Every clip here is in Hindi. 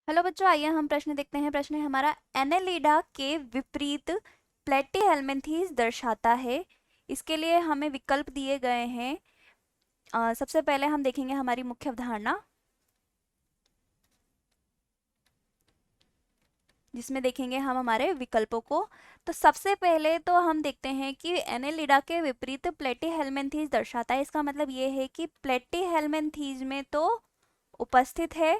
हेलो बच्चों, आइए हम प्रश्न देखते हैं। प्रश्न है हमारा, एनेलिडा के विपरीत प्लेटीहेल्मिन्थीज दर्शाता है। इसके लिए हमें विकल्प दिए गए हैं। सबसे पहले हम देखेंगे हमारी मुख्य अवधारणा, जिसमें देखेंगे हम हमारे विकल्पों को। तो सबसे पहले तो हम देखते हैं कि एनेलिडा के विपरीत प्लेटीहेल्मिन्थीज दर्शाता है। इसका मतलब ये है कि प्लेटीहेल्मिन्थीज में तो उपस्थित है,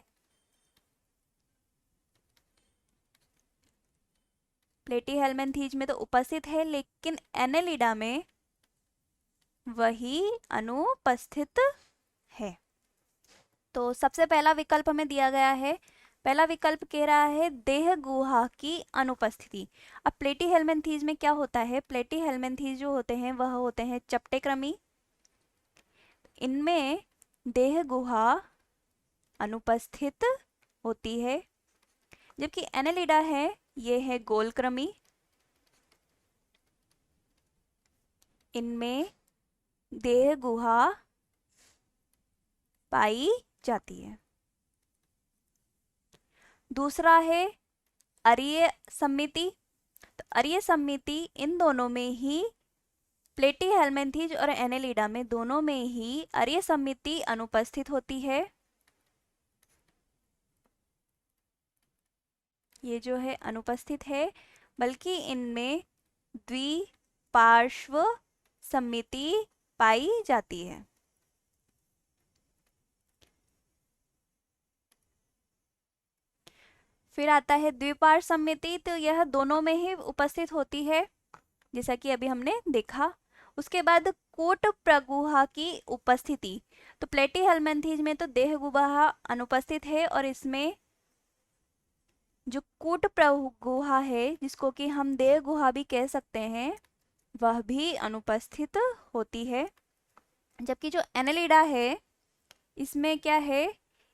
प्लेटीहेल्मिन्थीज में तो उपस्थित है, लेकिन एनेलिडा में वही अनुपस्थित है। तो सबसे पहला विकल्प हमें दिया गया है। पहला विकल्प कह रहा है देह गुहा की अनुपस्थिति। अब प्लेटीहेल्मिन्थीज में क्या होता है? प्लेटीहेल्मिन्थीज जो होते हैं वह होते हैं चपटेक्रमी। इनमें देह गुहा अनुपस्थित होती है, जबकि एनेलिडा है ये है गोलक्रमी। इनमें देह गुहा पाई जाती है। दूसरा है अरीय सममिति। तो अरीय सममिति इन दोनों में ही, प्लेटीहेल्मिन्थीज और एनेलिडा में दोनों में ही अरीय सममिति अनुपस्थित होती है। ये जो है अनुपस्थित है, बल्कि इनमें द्विपार्श्व सममिति पाई जाती है। फिर आता है द्विपार्श्व सममिति। तो यह दोनों में ही उपस्थित होती है, जैसा कि अभी हमने देखा। उसके बाद कूट प्रगुहा की उपस्थिति। तो प्लेटीहेल्मिन्थीज में तो देह गुहा अनुपस्थित है, और इसमें जो कूट प्रगुहा है, जिसको कि हम देह गुहा भी कह सकते हैं, वह भी अनुपस्थित होती है। जबकि जो एनेलिडा है, इसमें क्या है?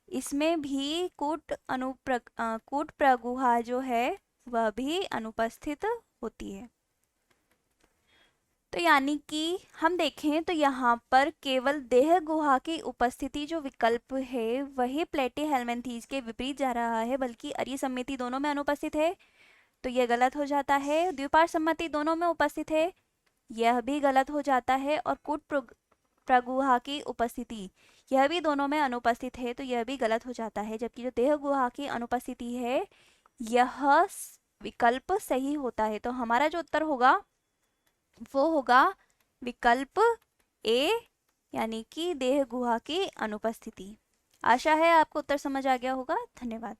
इसमें भी कूट प्रगुहा जो है वह भी अनुपस्थित होती है। तो यानी कि हम देखें तो यहाँ पर केवल देह गुहा की उपस्थिति जो विकल्प है वही प्लेटीहेल्मिन्थीज के विपरीत जा रहा है, बल्कि अरीय सममिति दोनों में अनुपस्थित है, तो यह गलत हो जाता है। द्विपार्श्व सम्मति दोनों में उपस्थित है, यह भी गलत हो जाता है। और कूट प्रगुहा की उपस्थिति, यह भी दोनों में अनुपस्थित है, तो यह भी गलत हो जाता है। जबकि जो देह गुहा की अनुपस्थिति है, यह विकल्प सही होता है। तो हमारा जो उत्तर होगा वो होगा विकल्प ए, यानी कि देह गुहा की अनुपस्थिति। आशा है आपको उत्तर समझ आ गया होगा। धन्यवाद।